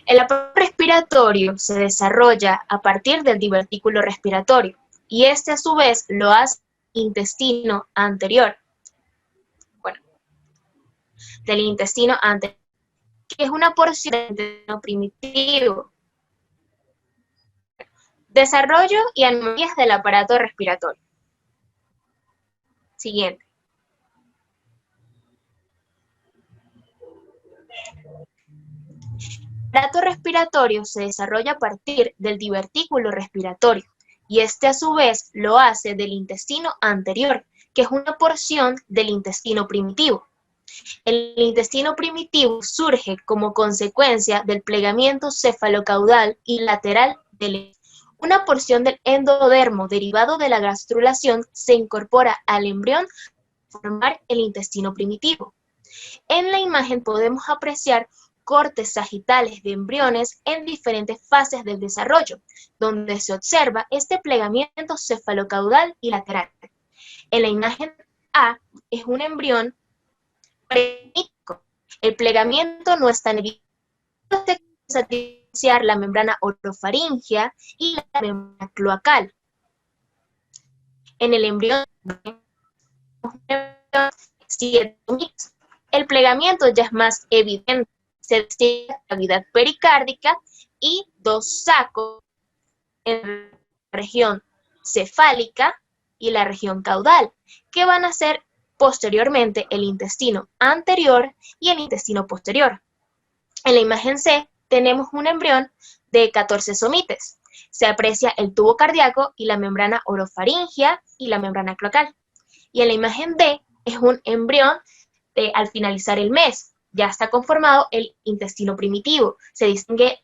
El aparato respiratorio se desarrolla a partir del divertículo respiratorio y este a su vez lo hace el intestino anterior. Bueno, del intestino anterior, que es una porción del intestino primitivo. Desarrollo y anomalías del aparato respiratorio. Siguiente. El aparato respiratorio se desarrolla a partir del divertículo respiratorio y este a su vez lo hace del intestino anterior, que es una porción del intestino primitivo. El intestino primitivo surge como consecuencia del plegamiento cefalocaudal y lateral del una porción del endodermo derivado de la gastrulación se incorpora al embrión para formar el intestino primitivo. En la imagen podemos apreciar cortes sagitales de embriones en diferentes fases del desarrollo, donde se observa este plegamiento cefalocaudal y lateral. En la imagen A es un embrión premítico. El plegamiento no es tan evidente, satisfacer la membrana orofaringea y la membrana cloacal. En el embrión el plegamiento ya es más evidente. Se distingue la cavidad pericárdica y dos sacos en la región cefálica y la región caudal, que van a ser posteriormente el intestino anterior y el intestino posterior. En la imagen C tenemos un embrión de 14 somites. Se aprecia el tubo cardíaco y la membrana orofaringea y la membrana cloacal. Y en la imagen D es un embrión de, al finalizar el mes. Ya está conformado el intestino primitivo. Se distingue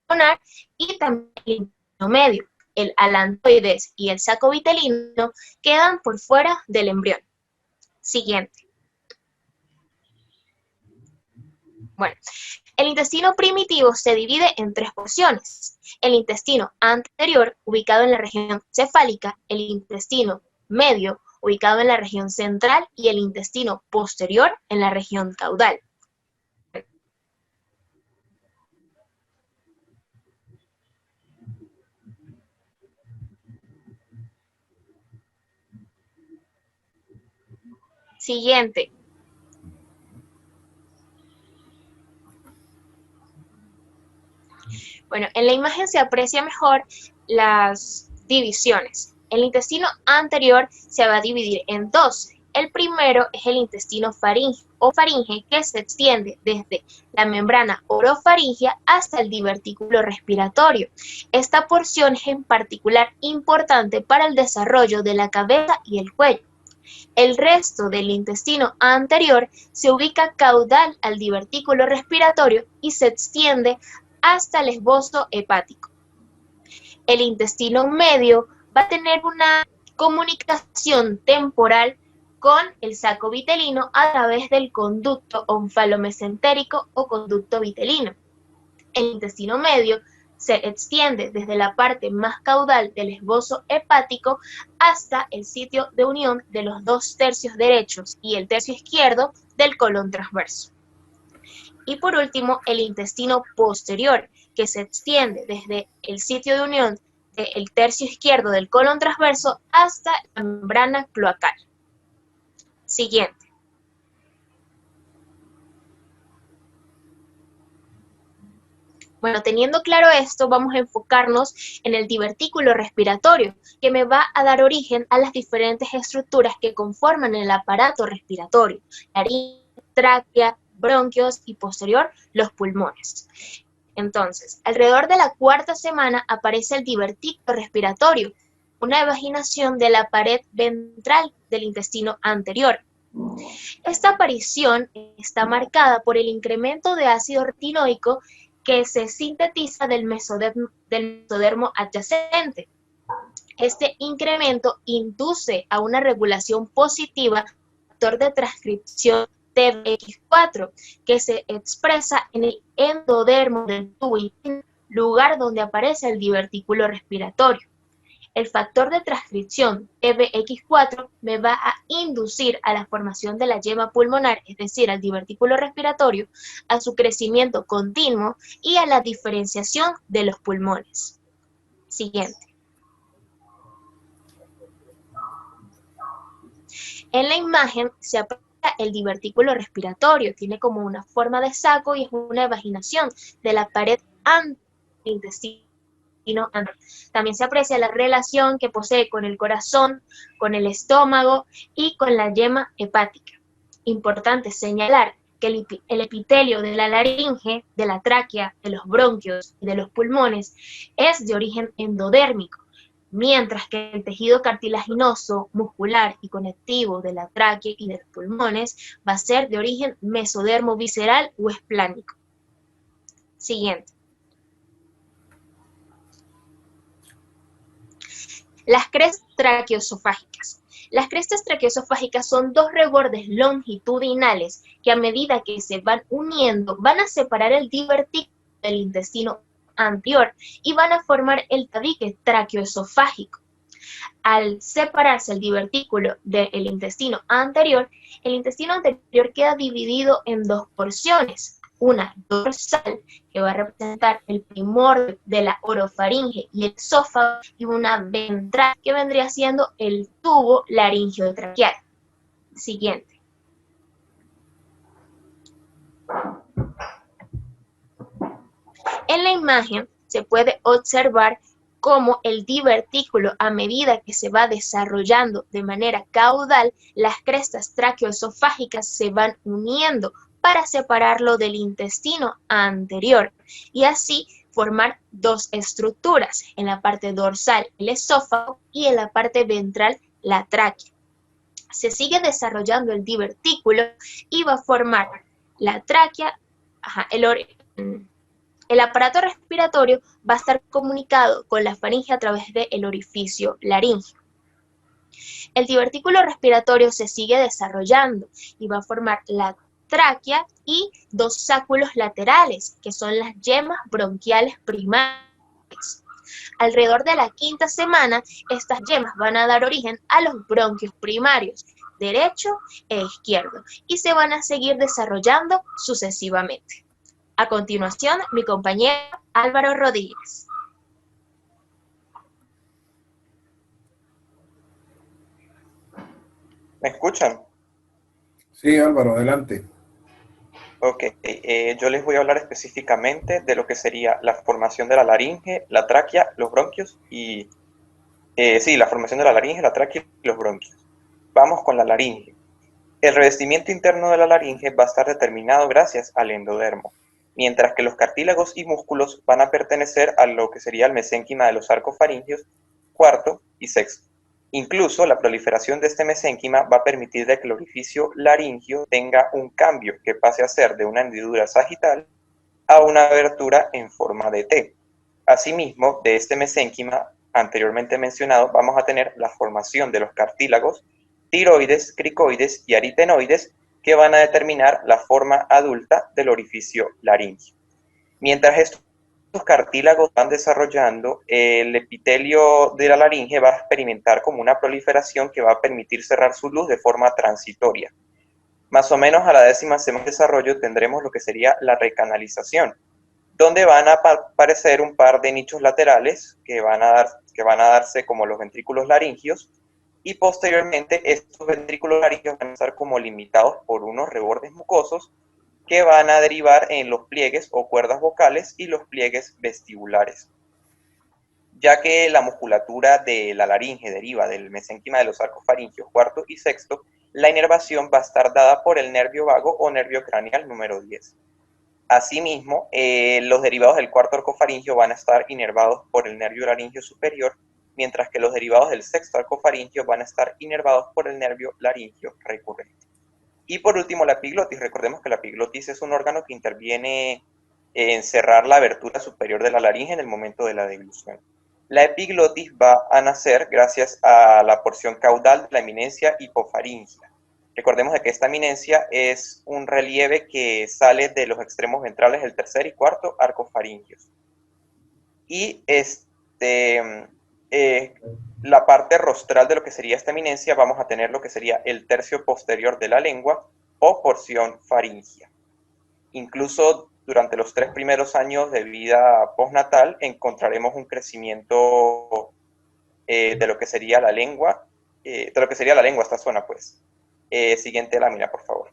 el y también el intestino medio. El alantoides y el saco vitelino quedan por fuera del embrión. Siguiente. Bueno, el intestino primitivo se divide en tres porciones. El intestino anterior, ubicado en la región cefálica, el intestino medio, ubicado en la región central, y el intestino posterior en la región caudal. Siguiente. Bueno, en la imagen se aprecia mejor las divisiones. El intestino anterior se va a dividir en dos. El primero es el intestino faríngeo o faringe, que se extiende desde la membrana orofaringea hasta el divertículo respiratorio. Esta porción es en particular importante para el desarrollo de la cabeza y el cuello. El resto del intestino anterior se ubica caudal al divertículo respiratorio y se extiende hasta el esbozo hepático. El intestino medio va a tener una comunicación temporal con el saco vitelino a través del conducto onfalomesentérico o conducto vitelino. El intestino medio se extiende desde la parte más caudal del esbozo hepático hasta el sitio de unión de los dos tercios derechos y el tercio izquierdo del colon transverso. Y por último, el intestino posterior, que se extiende desde el sitio de unión del tercio izquierdo del colon transverso hasta la membrana cloacal. Siguiente. Bueno, teniendo claro esto, vamos a enfocarnos en el divertículo respiratorio, que me va a dar origen a las diferentes estructuras que conforman el aparato respiratorio: laringe, tráquea, bronquios y posterior los pulmones. Entonces, alrededor de la cuarta semana aparece el divertículo respiratorio, una evaginación de la pared ventral del intestino anterior. Esta aparición está marcada por el incremento de ácido retinoico que se sintetiza del mesodermo adyacente. Este incremento induce a una regulación positiva del factor de transcripción TBX4, que se expresa en el endodermo del tubo intestino, lugar donde aparece el divertículo respiratorio. el factor de transcripción TBX4 me va a inducir a la formación de la yema pulmonar, es decir, al divertículo respiratorio, a su crecimiento continuo y a la diferenciación de los pulmones. Siguiente. En la imagen se aprecia el divertículo respiratorio, tiene como una forma de saco y es una evaginación de la pared anterior del intestino. También se aprecia la relación que posee con el corazón, con el estómago y con la yema hepática. Importante señalar que el epitelio de la laringe, de la tráquea, de los bronquios y de los pulmones es de origen endodérmico, mientras que el tejido cartilaginoso, muscular y conectivo de la tráquea y de los pulmones va a ser de origen mesodermo visceral o esplánico. Siguiente. Las crestas traqueoesofágicas. Las crestas traqueoesofágicas son dos rebordes longitudinales que a medida que se van uniendo van a separar el divertículo del intestino anterior y van a formar el tabique traqueoesofágico. Al separarse el divertículo del intestino anterior, el intestino anterior queda dividido en dos porciones. Una dorsal, que va a representar el primordio de la orofaringe y el esófago, y una ventral, que vendría siendo el tubo laringiotraqueal. Siguiente. En la imagen se puede observar cómo el divertículo, a medida que se va desarrollando de manera caudal, las crestas traqueoesofágicas se van uniendo para separarlo del intestino anterior y así formar dos estructuras, en la parte dorsal el esófago y en la parte ventral la tráquea. Se sigue desarrollando el divertículo y va a formar la tráquea, el aparato respiratorio va a estar comunicado con la faringe a través del orificio laríngeo. El divertículo respiratorio se sigue desarrollando y va a formar la tráquea y dos sáculos laterales, que son las yemas bronquiales primarias. Alrededor de la quinta semana, estas yemas van a dar origen a los bronquios primarios, derecho e izquierdo, y se van a seguir desarrollando sucesivamente. A continuación, mi compañero Álvaro Rodríguez. ¿Me escuchan? Sí, Álvaro, adelante. Ok, yo les voy a hablar específicamente de lo que sería la formación de la laringe, la tráquea, los bronquios y... sí, la formación de la laringe, la tráquea y los bronquios. Vamos con la laringe. El revestimiento interno de la laringe va a estar determinado gracias al endodermo, mientras que los cartílagos y músculos van a pertenecer a lo que sería el mesénquima de los arcos faringios, cuarto y sexto. Incluso la proliferación de este mesénquima va a permitir que el orificio laringio tenga un cambio que pase a ser de una hendidura sagital a una abertura en forma de T. Asimismo, de este mesénquima anteriormente mencionado, vamos a tener la formación de los cartílagos tiroides, cricoides y aritenoides que van a determinar la forma adulta del orificio laringio. Mientras estos cartílagos van desarrollando, el epitelio de la laringe va a experimentar como una proliferación que va a permitir cerrar su luz de forma transitoria. Más o menos a la 10ª semana de desarrollo tendremos lo que sería la recanalización, donde van a aparecer un par de nichos laterales que van a darse como los ventrículos laringios, y posteriormente estos ventrículos laringios van a estar como limitados por unos rebordes mucosos que van a derivar en los pliegues o cuerdas vocales y los pliegues vestibulares. Ya que la musculatura de la laringe deriva del mesénquima de los arcos faringios cuarto y sexto, la inervación va a estar dada por el nervio vago o nervio craneal número 10. Asimismo, los derivados del cuarto arco faringio van a estar inervados por el nervio laringio superior, mientras que los derivados del sexto arco faringio van a estar inervados por el nervio laringio recurrente. Y por último, la epiglotis. Recordemos que la epiglotis es un órgano que interviene en cerrar la abertura superior de la laringe en el momento de la deglución. La epiglotis va a nacer gracias a la porción caudal de la eminencia hipofaringia. Recordemos de que esta eminencia es un relieve que sale de los extremos ventrales del tercer y cuarto arcos faringios. Y la parte rostral de lo que sería esta eminencia vamos a tener lo que sería el tercio posterior de la lengua o porción faríngea. Incluso durante los 3 primeros años de vida postnatal encontraremos un crecimiento de lo que sería la lengua, esta zona, pues. Siguiente lámina, por favor.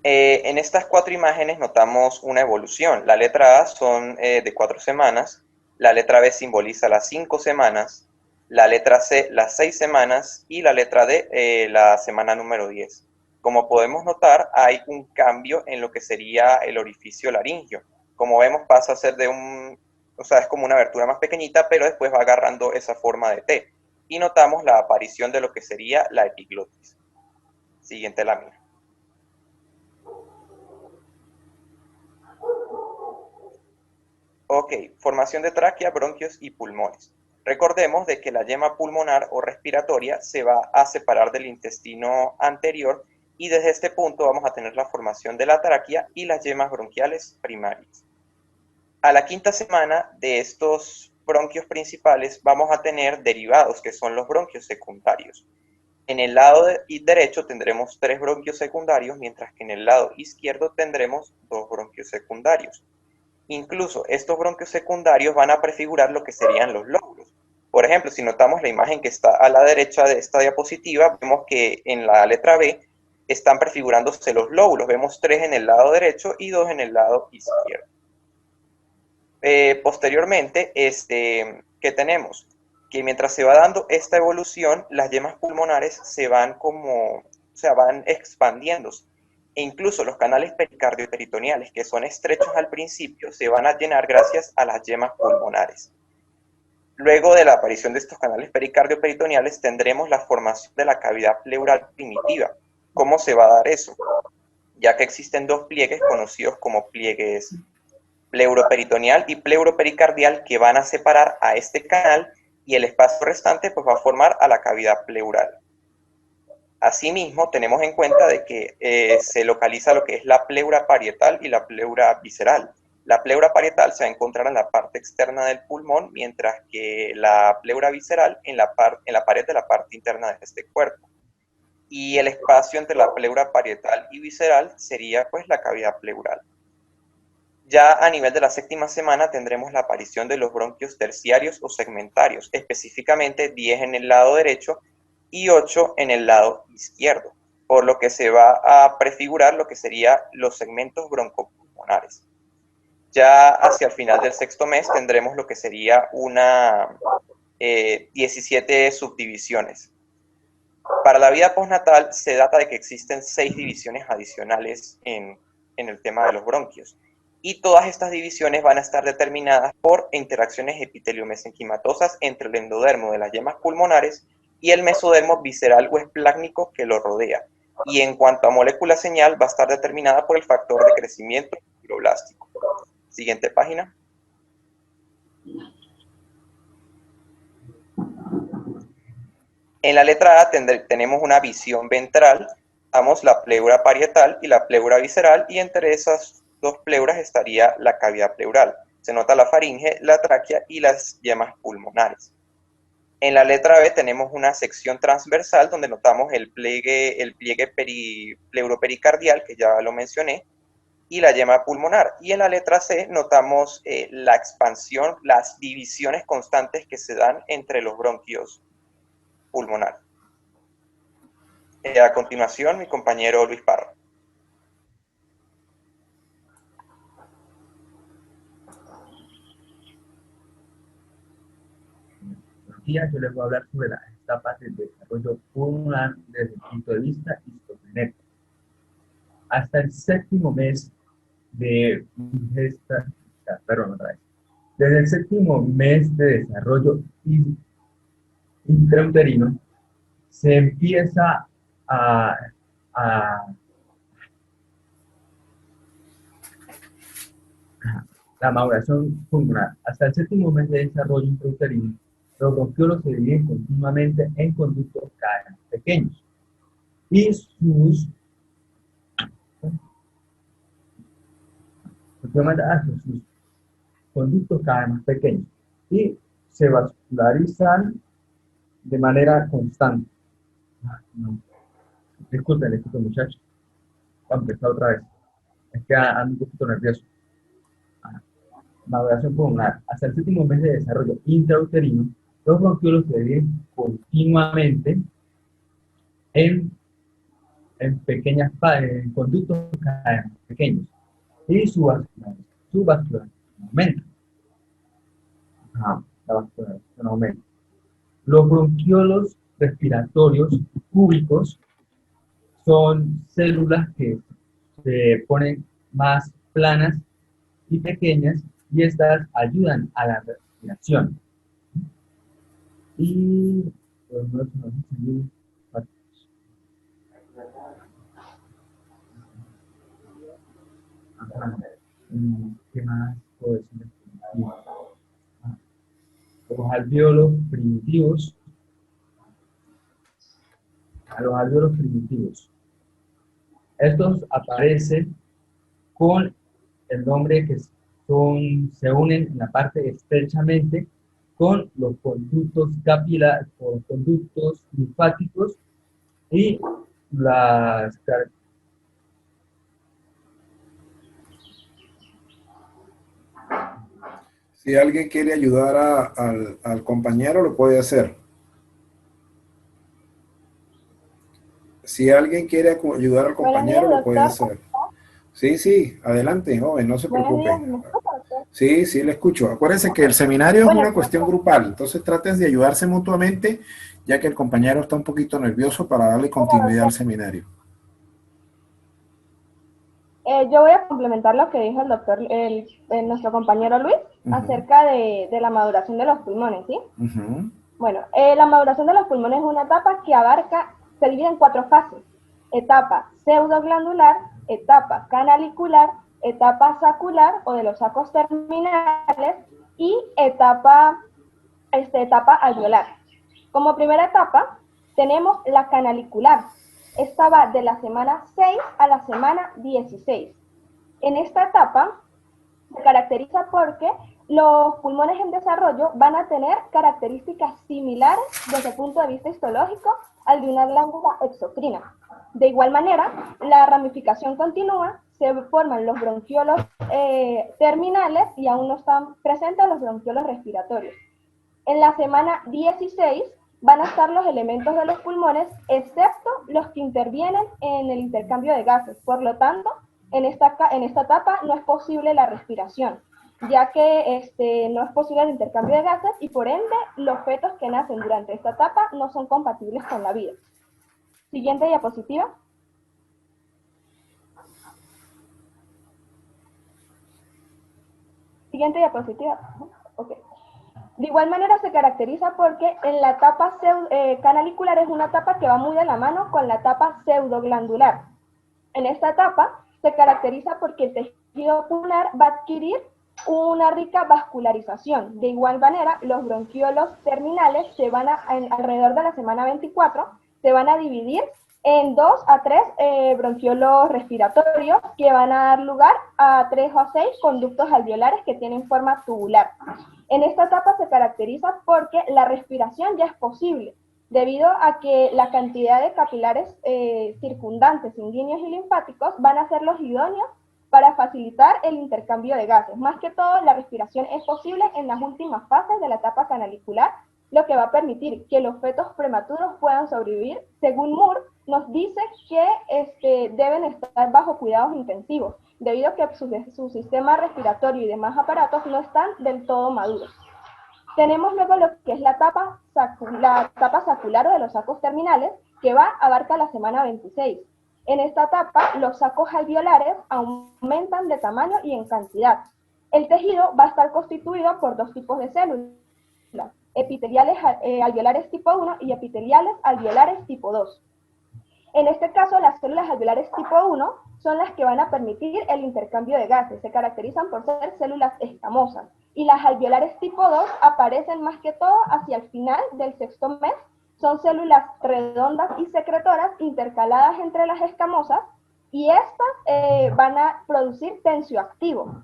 En estas 4 imágenes notamos una evolución. La letra A son de 4 semanas, la letra B simboliza las 5 semanas, la letra C las 6 semanas y la letra D la semana número 10. Como podemos notar, hay un cambio en lo que sería el orificio laringio. Como vemos, pasa a ser es como una abertura más pequeñita, pero después va agarrando esa forma de T. Y notamos la aparición de lo que sería la epiglotis. Siguiente lámina. Ok, formación de tráquea, bronquios y pulmones. Recordemos de que la yema pulmonar o respiratoria se va a separar del intestino anterior y desde este punto vamos a tener la formación de la tráquea y las yemas bronquiales primarias. A la 5ª semana de estos bronquios principales vamos a tener derivados que son los bronquios secundarios. En el lado derecho tendremos 3 bronquios secundarios, mientras que en el lado izquierdo tendremos 2 bronquios secundarios. Incluso estos bronquios secundarios van a prefigurar lo que serían los lóbulos. Por ejemplo, si notamos la imagen que está a la derecha de esta diapositiva, vemos que en la letra B están prefigurándose los lóbulos. Vemos 3 en el lado derecho y 2 en el lado izquierdo. Posteriormente, ¿qué tenemos? Que mientras se va dando esta evolución, las yemas pulmonares se van van expandiéndose. E incluso los canales pericardioperitoneales, que son estrechos al principio, se van a llenar gracias a las yemas pulmonares. Luego de la aparición de estos canales pericardioperitoneales, tendremos la formación de la cavidad pleural primitiva. ¿Cómo se va a dar eso? Ya que existen 2 pliegues conocidos como pliegues pleuroperitoneal y pleuropericardial que van a separar a este canal y el espacio restante pues va a formar a la cavidad pleural. Asimismo, tenemos en cuenta de que se localiza lo que es la pleura parietal y la pleura visceral. La pleura parietal se va a encontrar en la parte externa del pulmón, mientras que la pleura visceral en la pared de la parte interna de este cuerpo. Y el espacio entre la pleura parietal y visceral sería pues la cavidad pleural. Ya a nivel de la 7ª semana tendremos la aparición de los bronquios terciarios o segmentarios, específicamente 10 en el lado derecho y 8 en el lado izquierdo, por lo que se va a prefigurar lo que serían los segmentos broncopulmonares. Ya hacia el final del 6º mes tendremos lo que sería 17 subdivisiones. Para la vida postnatal se data de que existen 6 divisiones adicionales en el tema de los bronquios. Y todas estas divisiones van a estar determinadas por interacciones epitelio-mesenquimatosas entre el endodermo de las yemas pulmonares y el mesodermo visceral o esplácnico que lo rodea. Y en cuanto a molécula señal, va a estar determinada por el factor de crecimiento fibroblástico. Siguiente página. En la letra A tenemos una visión ventral, damos la pleura parietal y la pleura visceral, y entre esas 2 pleuras estaría la cavidad pleural. Se nota la faringe, la tráquea y las yemas pulmonares. En la letra B tenemos una sección transversal donde notamos el pliegue pleuropericardial, que ya lo mencioné, y la yema pulmonar. Y en la letra C notamos la expansión, las divisiones constantes que se dan entre los bronquios pulmonares. A continuación, mi compañero Luis Parra. Yo les voy a hablar sobre las etapas del desarrollo pulmonar desde el punto de vista histogenético. Hasta el 7º mes de ingesta, desde el 7º mes de desarrollo intrauterino se empieza la maduración pulmonar. Hasta el 7º mes de desarrollo intrauterino, los bronquiolos se dividen continuamente en conductos cada vez más pequeños y sus conductos cada vez más pequeños y se vascularizan de manera constante. No. Disculpen, muchachos. Vamos a empezar otra vez. Es que ando un poquito nervioso. Maduración pulmonar. Hasta el séptimo mes de desarrollo intrauterino, los bronquiolos se dividen continuamente en pequeñas en conductos cada vez más pequeños y su vascularidad aumenta. La vascularización aumenta. Los bronquiolos respiratorios cúbicos son células que se ponen más planas y pequeñas y estas ayudan a la respiración. Y los nuestros ¿qué más puedo decir? Los alvéolos primitivos. A los alvéolos primitivos. Estos aparecen con el nombre que se unen en la parte estrechamente con los conductos capilares, con conductos linfáticos y las Si alguien quiere ayudar al compañero, lo puede hacer. Si alguien quiere ayudar al compañero, lo puede hacer. Sí, sí, adelante, joven, no se preocupe. Sí, sí, le escucho. Acuérdense que el seminario es una cuestión grupal, entonces traten de ayudarse mutuamente, ya que el compañero está un poquito nervioso para darle continuidad al seminario. Yo voy a complementar lo que dijo el doctor, nuestro compañero Luis, acerca de la maduración de los pulmones, ¿sí? Bueno, la maduración de los pulmones es una etapa que se divide en 4 fases: etapa pseudoglandular, etapa canalicular, etapa sacular o de los sacos terminales y etapa alveolar. Como primera etapa tenemos la canalicular. Esta va de la semana 6 a la semana 16. En esta etapa se caracteriza porque los pulmones en desarrollo van a tener características similares desde el punto de vista histológico al de una glándula exocrina. De igual manera, la ramificación continúa, se forman los bronquiolos terminales y aún no están presentes los bronquiolos respiratorios. En la semana 16 van a estar los elementos de los pulmones, excepto los que intervienen en el intercambio de gases. Por lo tanto, en esta etapa no es posible la respiración, ya que no es posible el intercambio de gases y por ende los fetos que nacen durante esta etapa no son compatibles con la vida. Siguiente diapositiva. Siguiente diapositiva. Ok. De igual manera se caracteriza porque en la etapa canalicular es una etapa que va muy de la mano con la etapa pseudoglandular. En esta etapa se caracteriza porque el tejido pulmonar va a adquirir una rica vascularización. De igual manera, los bronquiolos terminales alrededor de la semana 24 se van a dividir en 2 a 3 bronquiolos respiratorios que van a dar lugar a 3 o a 6 conductos alveolares que tienen forma tubular. En esta etapa se caracteriza porque la respiración ya es posible, debido a que la cantidad de capilares circundantes, sanguíneos y linfáticos van a ser los idóneos para facilitar el intercambio de gases. Más que todo, la respiración es posible en las últimas fases de la etapa canalicular, lo que va a permitir que los fetos prematuros puedan sobrevivir. Según Moore, nos dice que deben estar bajo cuidados intensivos, debido a que su sistema respiratorio y demás aparatos no están del todo maduros. Tenemos luego lo que es la etapa sacular o de los sacos terminales, que abarca la semana 26. En esta etapa, los sacos alveolares aumentan de tamaño y en cantidad. El tejido va a estar constituido por 2 tipos de células: epiteliales alveolares tipo 1 y epiteliales alveolares tipo 2. En este caso, las células alveolares tipo 1 son las que van a permitir el intercambio de gases. Se caracterizan por ser células escamosas. Y las alveolares tipo 2 aparecen más que todo hacia el final del 6º mes. Son células redondas y secretoras intercaladas entre las escamosas y estas van a producir tensioactivo.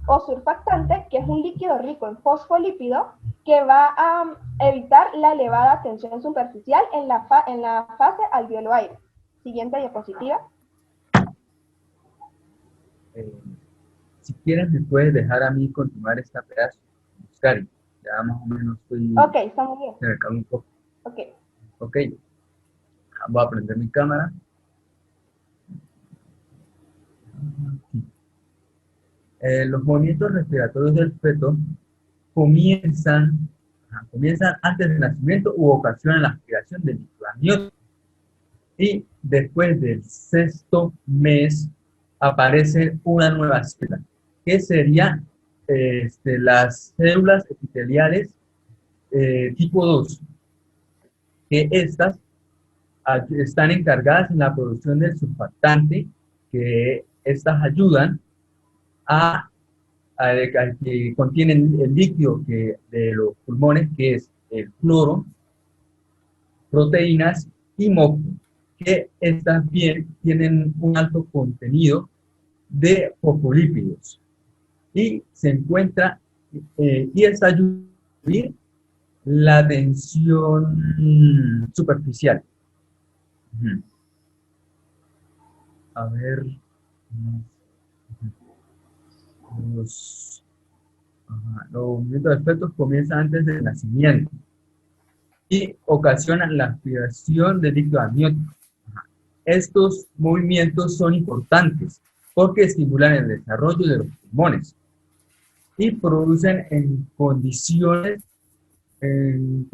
o surfactante, que es un líquido rico en fosfolípido que va a evitar la elevada tensión superficial en la fase alveolo-aire. Siguiente diapositiva. Si quieres, me puedes dejar a mí continuar esta pedazo. Buscar. Ya más o menos estoy... Ok, está muy bien. Se me calma un poco. Ok. Ok. Voy a prender mi cámara. Los movimientos respiratorios del feto comienzan antes del nacimiento u ocasionan la aspiración del líquido amniótico. Y después del 6º mes aparece una nueva célula, que serían las células epiteliales tipo 2, que estas están encargadas en la producción del surfactante, que estas ayudan que contienen el líquido de los pulmones, que es el cloro, proteínas y moco, que estas bien tienen un alto contenido de fosfolípidos y se encuentra y esta ayuda a reducir la tensión superficial. A ver, los movimientos de fetos comienzan antes del nacimiento y ocasionan la aspiración del líquido amniótico. Estos movimientos son importantes porque estimulan el desarrollo de los pulmones y producen en condiciones en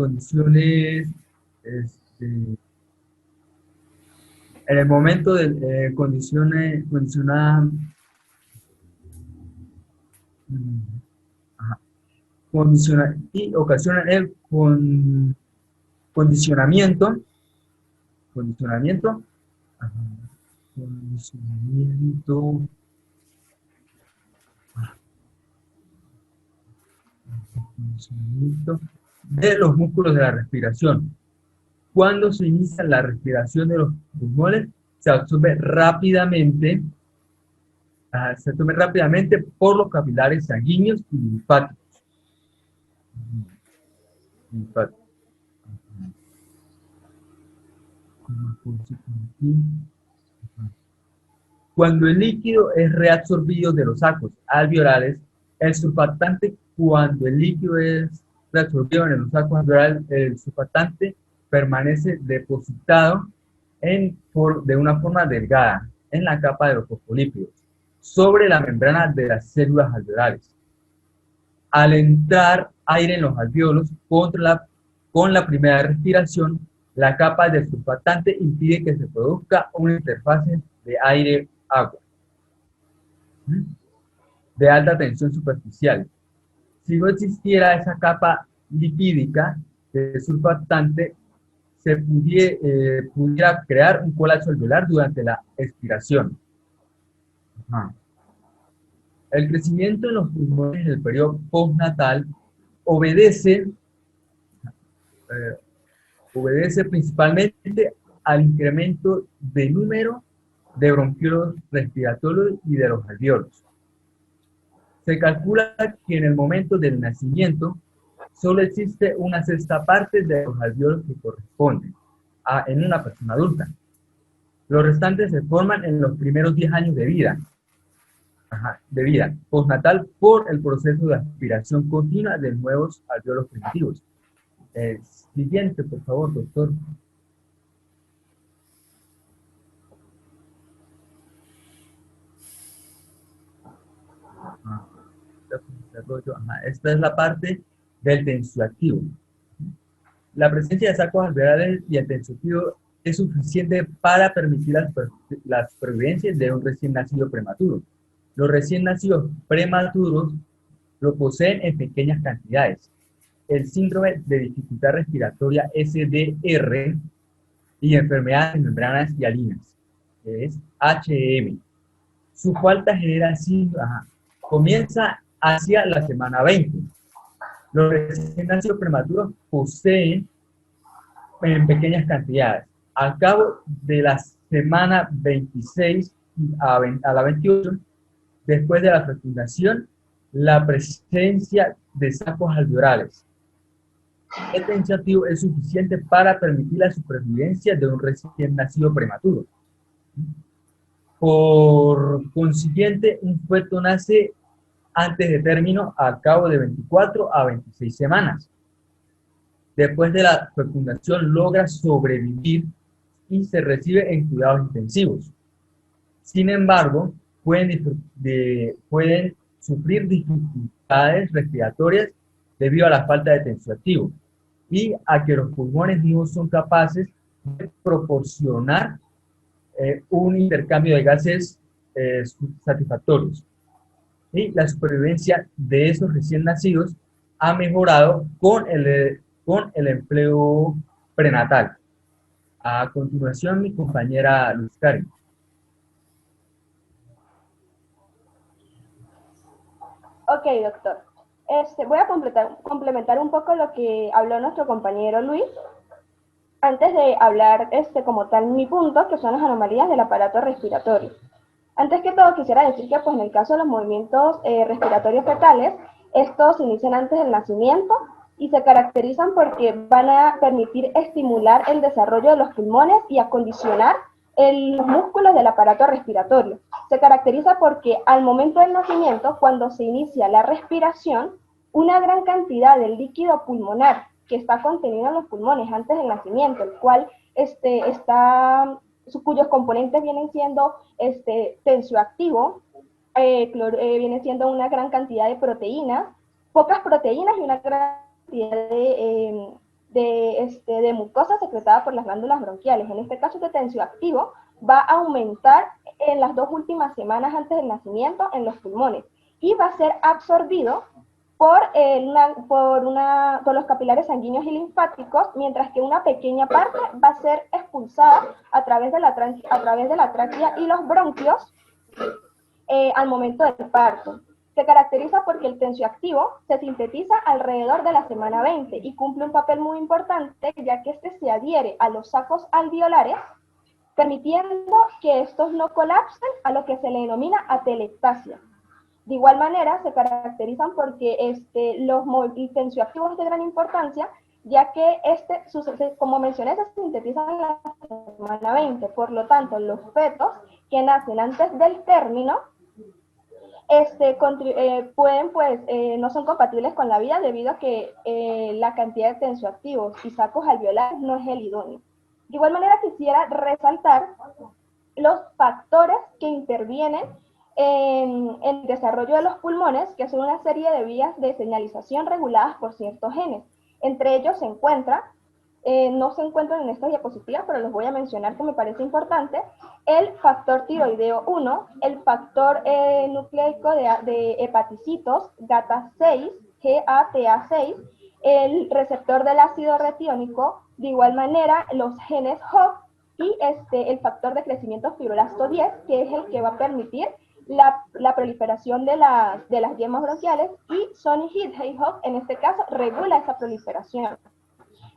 el momento de condiciones y ocasionan el condicionamiento de los músculos de la respiración. Cuando se inicia la respiración de los pulmones, se absorbe rápidamente por los capilares sanguíneos y linfáticos. Cuando el líquido es reabsorbido de los sacos alveolares, el surfactante, cuando el líquido es reabsorbido en los sacos alveolares, el surfactante permanece depositado de una forma delgada en la capa de los fosfolípidos, sobre la membrana de las células alveolares. Al entrar aire en los alvéolos con la primera respiración, la capa del surfactante impide que se produzca una interfase de aire-agua de alta tensión superficial. Si no existiera esa capa lipídica de surfactante, se pudiera crear un colapso alveolar durante la expiración. El crecimiento en los pulmones en el periodo postnatal obedece principalmente al incremento del número de bronquiolos respiratorios y de los alvéolos. Se calcula que en el momento del nacimiento solo existe una sexta parte de los alvéolos que corresponden en una persona adulta. Los restantes se forman en los primeros 10 años de vida. Postnatal, por el proceso de aspiración continua de nuevos alvéolos primitivos. Siguiente, por favor, doctor. Esta es la parte del tensioactivo. La presencia de sacos alveolares y el tensioactivo es suficiente para permitir la supervivencia de un recién nacido prematuro. Los recién nacidos prematuros lo poseen en pequeñas cantidades. El síndrome de dificultad respiratoria SDR y enfermedades de membranas hialinas, que es HM. Su falta genera comienza hacia la semana 20. Los recién nacidos prematuros poseen en pequeñas cantidades. Al cabo de la semana 26 a la 28, después de la fecundación, la presencia de sacos alveolares. El tensión activo es suficiente para permitir la supervivencia de un recién nacido prematuro. Por consiguiente, un feto nace antes de término a cabo de 24 a 26 semanas. Después de la fecundación logra sobrevivir y se recibe en cuidados intensivos. Sin embargo, pueden sufrir dificultades respiratorias debido a la falta de tensioactivo y a que los pulmones no son capaces de proporcionar un intercambio de gases satisfactorios. Y la supervivencia de esos recién nacidos ha mejorado con el empleo prenatal. A continuación, mi compañera Luz Cari. Ok, doctor. Voy a complementar un poco lo que habló nuestro compañero Luis, antes de hablar como tal mi punto, que son las anomalías del aparato respiratorio. Antes que todo, quisiera decir que pues, en el caso de los movimientos respiratorios fetales, estos se inician antes del nacimiento y se caracterizan porque van a permitir estimular el desarrollo de los pulmones y acondicionar los músculos del aparato respiratorio. Se caracteriza porque al momento del nacimiento, cuando se inicia la respiración, una gran cantidad del líquido pulmonar que está contenido en los pulmones antes del nacimiento, el cual cuyos componentes vienen siendo tensioactivo, viene siendo una gran cantidad de proteínas, pocas proteínas y una gran cantidad de mucosa secretada por las glándulas bronquiales. En este caso, este tensioactivo va a aumentar en las 2 últimas semanas antes del nacimiento en los pulmones y va a ser absorbido por los capilares sanguíneos y linfáticos, mientras que una pequeña parte va a ser expulsada a través de la tráquea y los bronquios al momento del parto. Se caracteriza porque el tensioactivo se sintetiza alrededor de la semana 20 y cumple un papel muy importante, ya que este se adhiere a los sacos alveolares, permitiendo que estos no colapsen, a lo que se le denomina atelectasia. De igual manera, se caracterizan porque los tensioactivos es de gran importancia, ya que como mencioné, se sintetizan en la semana 20. Por lo tanto, los fetos que nacen antes del término no son compatibles con la vida debido a que la cantidad de tensioactivos y sacos alveolares no es el idóneo. De igual manera, quisiera resaltar los factores que intervienen en el desarrollo de los pulmones, que son una serie de vías de señalización reguladas por ciertos genes. Entre ellos se encuentra, no se encuentran en estas diapositivas, pero los voy a mencionar que me parece importante, el factor tiroideo 1, el factor nucleico de hepaticitos, GATA6, GATA6, el receptor del ácido retiónico, de igual manera los genes HOF y el factor de crecimiento fibroblasto 10, que es el que va a permitir la proliferación de las yemas bronquiales, y Sonny Hooke en este caso regula esa proliferación.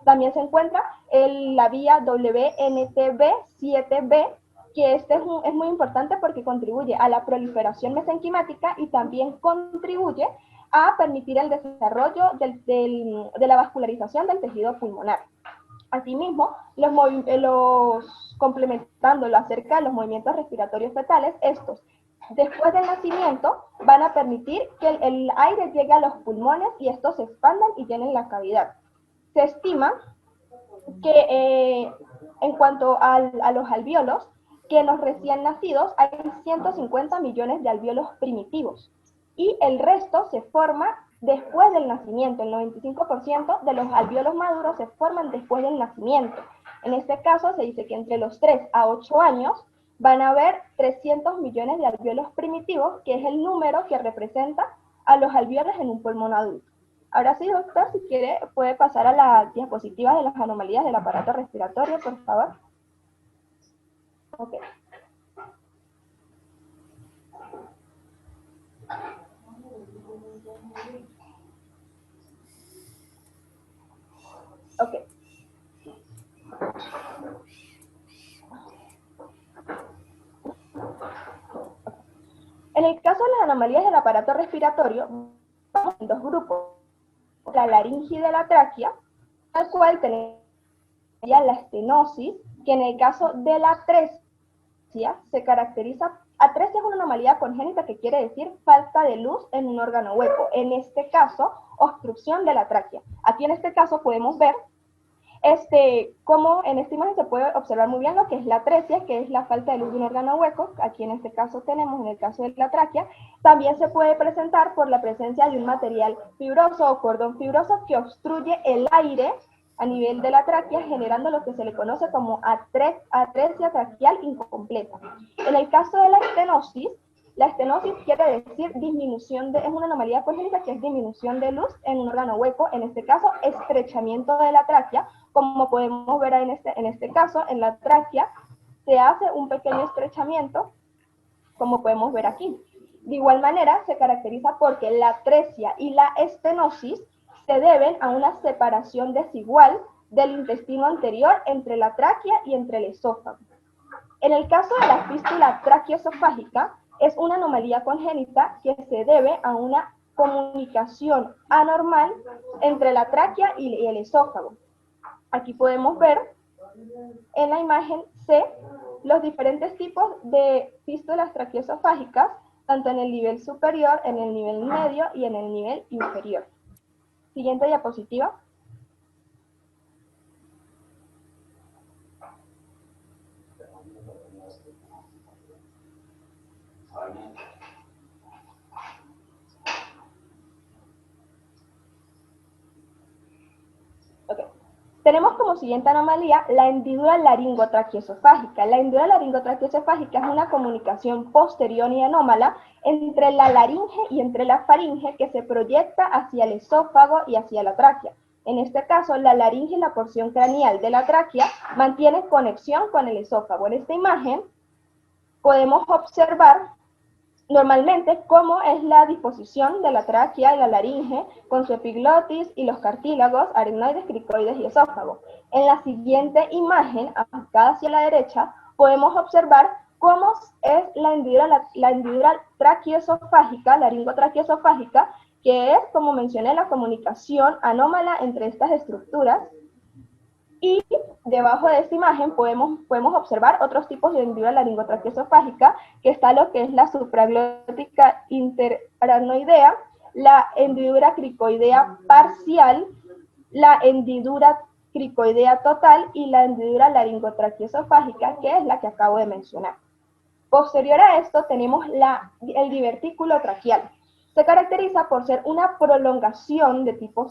También se encuentra la vía WNTB7B, que es muy importante porque contribuye a la proliferación mesenquimática y también contribuye a permitir el desarrollo de la vascularización del tejido pulmonar. Asimismo, complementándolo acerca de los movimientos respiratorios fetales, estos después del nacimiento van a permitir que el aire llegue a los pulmones y estos se expandan y llenen la cavidad. Se estima que en cuanto a los alvéolos, que en los recién nacidos hay 150 millones de alvéolos primitivos y el resto se forma después del nacimiento. El 95% de los alvéolos maduros se forman después del nacimiento. En este caso se dice que entre los 3 a 8 años van a haber 300 millones de alvéolos primitivos, que es el número que representa a los alvéolos en un pulmón adulto. Ahora sí, doctor, si quiere, puede pasar a la diapositiva de las anomalías del aparato respiratorio, por favor. Ok. Ok. En En el caso de las anomalías del aparato respiratorio, vamos en dos grupos, la laringe de la tráquea, al cual tenemos la estenosis, que en el caso de la atresia se caracteriza. Atresia es una anomalía congénita que quiere decir falta de luz en un órgano hueco, en este caso, obstrucción de la tráquea. Aquí en este caso podemos ver como en esta imagen se puede observar muy bien lo que es la atresia, que es la falta de luz de un órgano hueco. Aquí en este caso tenemos, en el caso de la tráquea, también se puede presentar por la presencia de un material fibroso o cordón fibroso que obstruye el aire a nivel de la tráquea, generando lo que se le conoce como atresia traqueal incompleta. En el caso de la estenosis quiere decir disminución es una anomalía congénita que es disminución de luz en un órgano hueco, en este caso estrechamiento de la tráquea, como podemos ver en este caso, en la tráquea se hace un pequeño estrechamiento, como podemos ver aquí. De igual manera se caracteriza porque la atresia y la estenosis se deben a una separación desigual del intestino anterior entre la tráquea y entre el esófago. En el caso de la fístula traqueoesofágica, es una anomalía congénita que se debe a una comunicación anormal entre la tráquea y el esófago. Aquí podemos ver en la imagen C los diferentes tipos de fístulas traqueoesofágicas, tanto en el nivel superior, en el nivel medio y en el nivel inferior. Siguiente diapositiva. Okay. Tenemos como siguiente anomalía la hendidura laringotraqueoesofágica. La hendidura laringotraqueoesofágica es una comunicación posterior y anómala entre la laringe y entre la faringe que se proyecta hacia el esófago y hacia la tráquea. En este caso, la laringe y la porción craneal de la tráquea mantienen conexión con el esófago. En esta imagen podemos observar normalmente cómo es la disposición de la tráquea y la laringe con su epiglotis y los cartílagos, aritenoides, cricoides y esófago. En la siguiente imagen, acá hacia la derecha, podemos observar cómo es la hendidura traqueoesofágica, laringotraqueoesofágica, que es, como mencioné, la comunicación anómala entre estas estructuras. Y debajo de esta imagen podemos observar otros tipos de hendidura laringotraqueoesofágica, que está lo que es la supraglótica interaranoidea, la hendidura cricoidea parcial, la hendidura cricoidea total y la hendidura laringotraqueoesofágica, que es la que acabo de mencionar. Posterior a esto tenemos el divertículo traqueal. Se caracteriza por ser una prolongación de tipo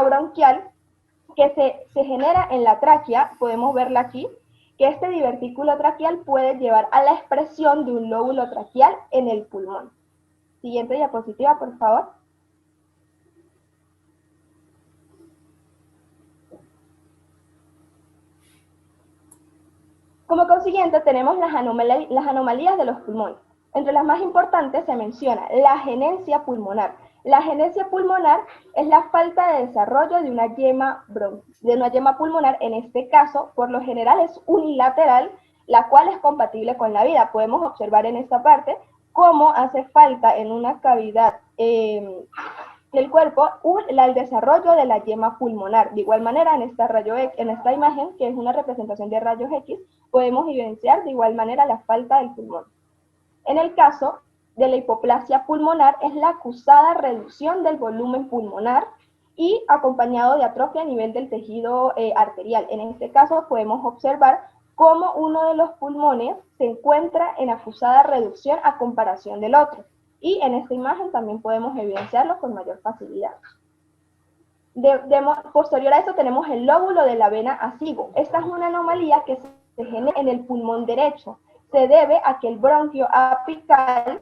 bronquial que se genera en la tráquea. Podemos verla aquí, que este divertículo traqueal puede llevar a la expresión de un lóbulo traqueal en el pulmón. Siguiente diapositiva, por favor. Como consiguiente, tenemos las anomalías de los pulmones. Entre las más importantes se menciona la agenesia pulmonar. La agenesia pulmonar es la falta de desarrollo de una yema pulmonar. En este caso, por lo general es unilateral, la cual es compatible con la vida. Podemos observar en esta parte cómo hace falta en una cavidad del cuerpo el desarrollo de la yema pulmonar. De igual manera, en esta imagen, que es una representación de rayos X, podemos evidenciar de igual manera la falta del pulmón. En el caso de la hipoplasia pulmonar, es la acusada reducción del volumen pulmonar y acompañado de atrofia a nivel del tejido arterial. En este caso podemos observar cómo uno de los pulmones se encuentra en acusada reducción a comparación del otro. Y en esta imagen también podemos evidenciarlo con mayor facilidad. Posterior a eso tenemos el lóbulo de la vena asigo. Esta es una anomalía que se genera en el pulmón derecho. Se debe a que el bronquio apical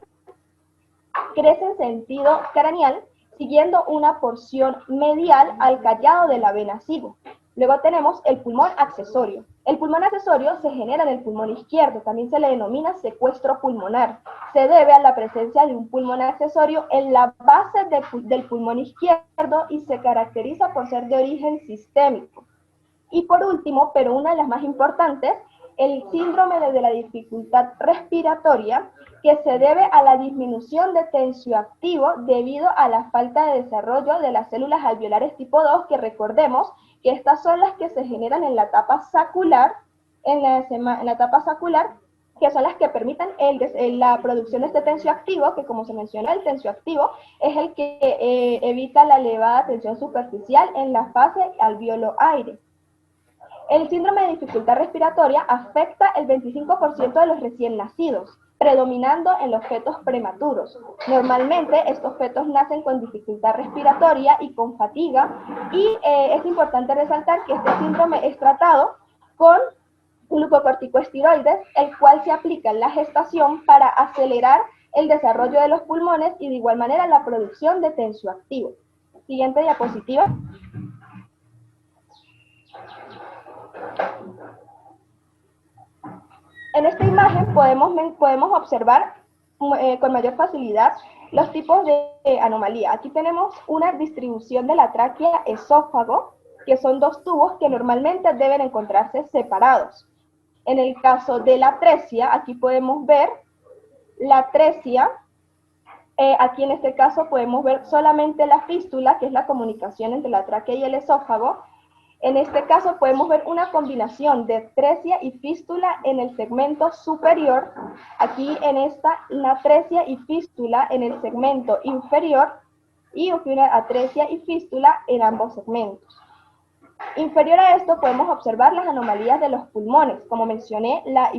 crece en sentido craneal, siguiendo una porción medial al callado de la vena asigo. Luego tenemos el pulmón accesorio. El pulmón accesorio se genera en el pulmón izquierdo, también se le denomina secuestro pulmonar. Se debe a la presencia de un pulmón accesorio en la base del pulmón izquierdo y se caracteriza por ser de origen sistémico. Y por último, pero una de las más importantes, el síndrome de la dificultad respiratoria, que se debe a la disminución de tensioactivo debido a la falta de desarrollo de las células alveolares tipo 2, que recordemos que estas son las que se generan en la etapa sacular, en la etapa sacular, que son las que permiten la producción de este tensioactivo, que como se mencionó, el tensioactivo es el que evita la elevada tensión superficial en la fase alveolo-aire. El síndrome de dificultad respiratoria afecta el 25% de los recién nacidos, predominando en los fetos prematuros. Normalmente estos fetos nacen con dificultad respiratoria y con fatiga, y es importante resaltar que este síndrome es tratado con glucocorticosteroides, el cual se aplica en la gestación para acelerar el desarrollo de los pulmones y de igual manera la producción de tensioactivo. Siguiente diapositiva. En esta imagen podemos observar con mayor facilidad los tipos de anomalía. Aquí tenemos una distribución de la tráquea esófago, que son dos tubos que normalmente deben encontrarse separados. En el caso de la atresia, aquí podemos ver la atresia. Aquí en este caso podemos ver solamente la fístula, que es la comunicación entre la tráquea y el esófago. En este caso podemos ver una combinación de atresia y fístula en el segmento superior. Aquí en esta, una atresia y fístula en el segmento inferior, y una atresia y fístula en ambos segmentos. Inferior a esto podemos observar las anomalías de los pulmones. Como mencioné, la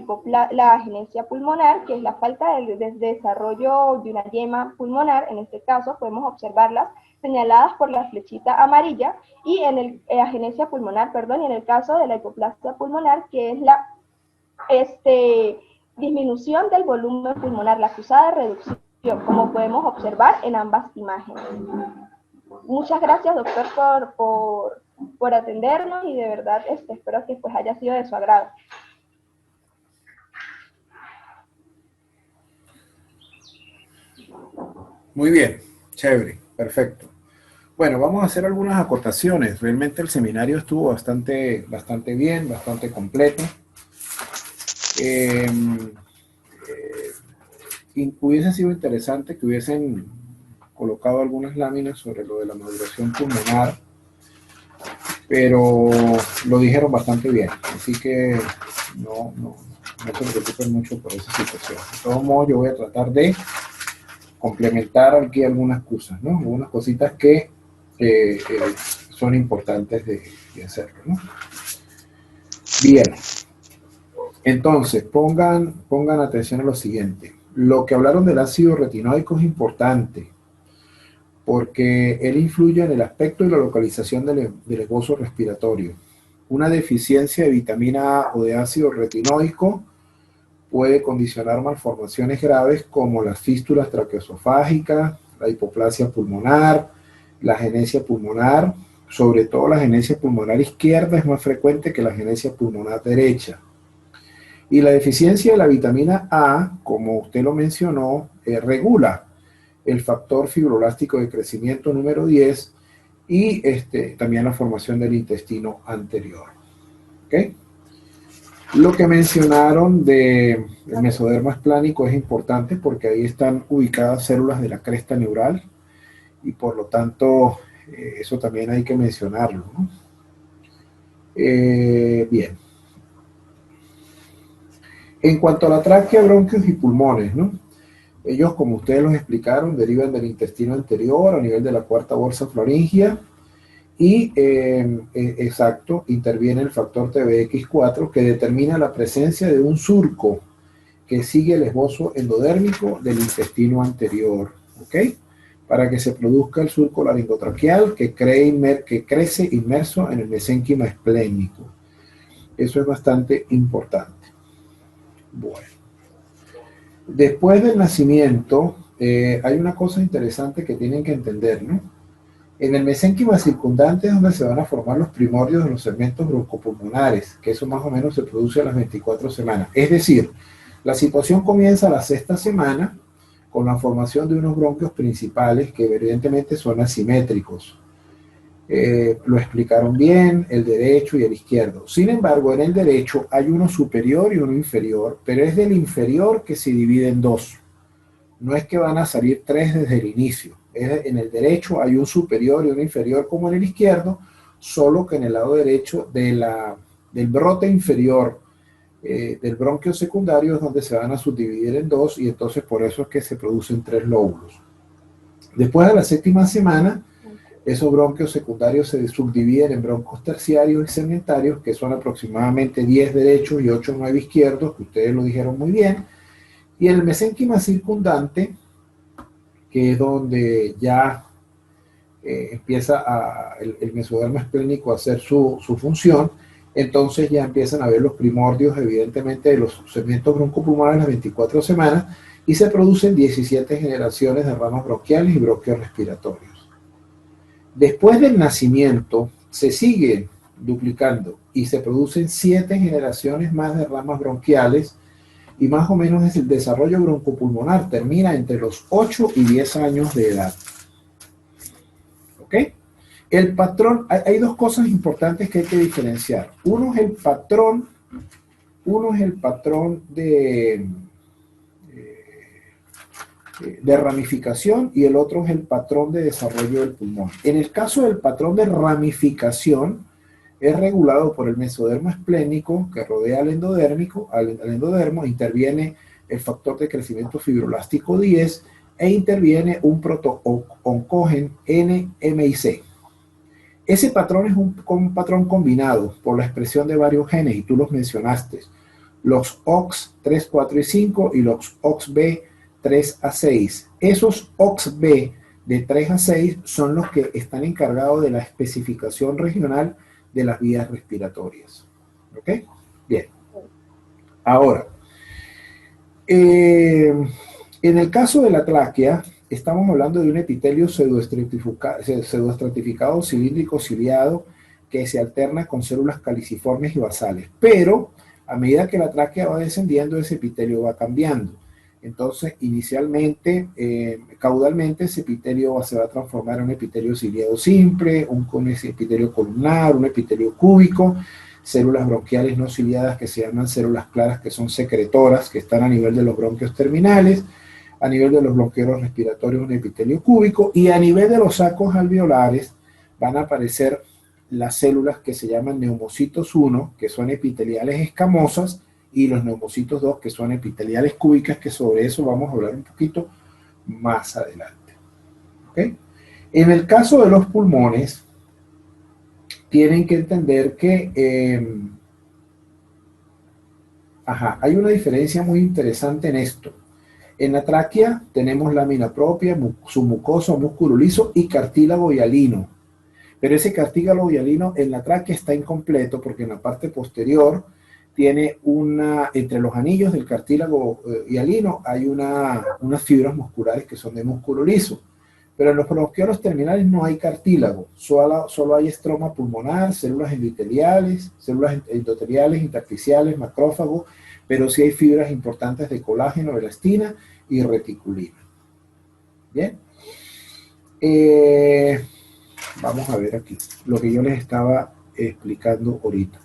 agenesia pulmonar, que es la falta de desarrollo de una yema pulmonar. En este caso podemos observarlas señaladas por la flechita amarilla, y en el agenesia pulmonar, y en el caso de la hipoplasia pulmonar, que es la disminución del volumen pulmonar, la acusada reducción, como podemos observar en ambas imágenes. Muchas gracias, doctor, por atendernos, y de verdad espero que pues haya sido de su agrado. Muy bien, chévere, perfecto. Bueno, vamos a hacer algunas acotaciones. Realmente el seminario estuvo bastante bien, bastante completo. Hubiese sido interesante que hubiesen colocado algunas láminas sobre lo de la maduración pulmonar, pero lo dijeron bastante bien, así que no se preocupen mucho por esa situación. De todos modos, yo voy a tratar de complementar aquí algunas cosas, ¿no? Algunas cositas que son importantes de hacerlo, ¿no? Bien, entonces pongan atención a lo siguiente. Lo que hablaron del ácido retinoico es importante, porque él influye en el aspecto y la localización del esbozo respiratorio. Una deficiencia de vitamina A o de ácido retinoico puede condicionar malformaciones graves como las fístulas traqueoesofágicas, la hipoplasia pulmonar, la agenesia pulmonar. Sobre todo la agenesia pulmonar izquierda es más frecuente que la agenesia pulmonar derecha. Y la deficiencia de la vitamina A, como usted lo mencionó, regula el factor fibroelástico de crecimiento número 10 y también la formación del intestino anterior. ¿Okay? Lo que mencionaron del mesodermo esplánico es importante porque ahí están ubicadas células de la cresta neural y por lo tanto eso también hay que mencionarlo, ¿no? Bien. En cuanto a la tráquea, bronquios y pulmones, ¿no? Ellos, como ustedes los explicaron, derivan del intestino anterior a nivel de la cuarta bolsa faríngea y, exacto, interviene el factor TBX4 que determina la presencia de un surco que sigue el esbozo endodérmico del intestino anterior, ¿ok? Para que se produzca el surco laringotraqueal que crece inmerso en el mesénquima esplénico. Eso es bastante importante. Bueno. Después del nacimiento, hay una cosa interesante que tienen que entender, ¿no? En el mesénquima circundante es donde se van a formar los primordios de los segmentos broncopulmonares, que eso más o menos se produce a las 24 semanas. Es decir, la situación comienza a la 6ª semana con la formación de unos bronquios principales que evidentemente son asimétricos. lo explicaron bien, el derecho y el izquierdo. Sin embargo, en el derecho hay uno superior y uno inferior, pero es del inferior que se divide en dos. No es que van a salir tres desde el inicio. En el derecho hay un superior y un inferior como en el izquierdo, solo que en el lado derecho del brote inferior del bronquio secundario es donde se van a subdividir en dos, y entonces por eso es que se producen tres lóbulos. Después de la séptima semana, esos bronquios secundarios se subdividen en broncos terciarios y segmentarios, que son aproximadamente 10 derechos y 8 o 9 izquierdos, que ustedes lo dijeron muy bien. Y en el mesénquima circundante, que es donde ya empieza el mesodermo esplénico a hacer su función, entonces ya empiezan a ver los primordios, evidentemente, de los segmentos broncopulmonares a las 24 semanas, y se producen 17 generaciones de ramas bronquiales y bronquios respiratorios. Después del nacimiento se sigue duplicando y se producen 7 generaciones más de ramas bronquiales, y más o menos es el desarrollo broncopulmonar termina entre los 8 y 10 años de edad. ¿Ok? El patrón, hay dos cosas importantes que hay que diferenciar. Uno es el patrón de ramificación, y el otro es el patrón de desarrollo del pulmón. En el caso del patrón de ramificación, es regulado por el mesodermo esplénico que rodea al endodermo, interviene el factor de crecimiento fibroelástico 10 e interviene un proto-oncógen NMIC. Ese patrón es un patrón combinado por la expresión de varios genes, y tú los mencionaste, los OX3, 4 y 5 y los OXB 3 a 6. Esos OXB de 3 a 6 son los que están encargados de la especificación regional de las vías respiratorias. ¿Ok? Bien. Ahora, en el caso de la tráquea, estamos hablando de un epitelio pseudoestratificado cilíndrico ciliado que se alterna con células caliciformes y basales. Pero, a medida que la tráquea va descendiendo, ese epitelio va cambiando. Entonces, inicialmente, caudalmente, ese epitelio se va a transformar en un epitelio ciliado simple, un epitelio columnar, un epitelio cúbico, células bronquiales no ciliadas que se llaman células claras, que son secretoras, que están a nivel de los bronquios terminales, a nivel de los bronquiolos respiratorios un epitelio cúbico, y a nivel de los sacos alveolares van a aparecer las células que se llaman neumocitos 1, que son epiteliales escamosas, y los neumocitos 2, que son epiteliales cúbicas, que sobre eso vamos a hablar un poquito más adelante. ¿Okay? En el caso de los pulmones, tienen que entender que hay una diferencia muy interesante en esto. En la tráquea tenemos lámina propia, submucosa, músculo liso y cartílago hialino. Pero ese cartílago hialino en la tráquea está incompleto, porque en la parte posterior tiene entre los anillos del cartílago hialino hay unas fibras musculares que son de músculo liso. Pero en los bronquiolos terminales no hay cartílago, solo hay estroma pulmonar, células endoteliales, intersticiales, macrófagos, pero sí hay fibras importantes de colágeno, elastina y reticulina. Bien. Vamos a ver aquí lo que yo les estaba explicando ahorita.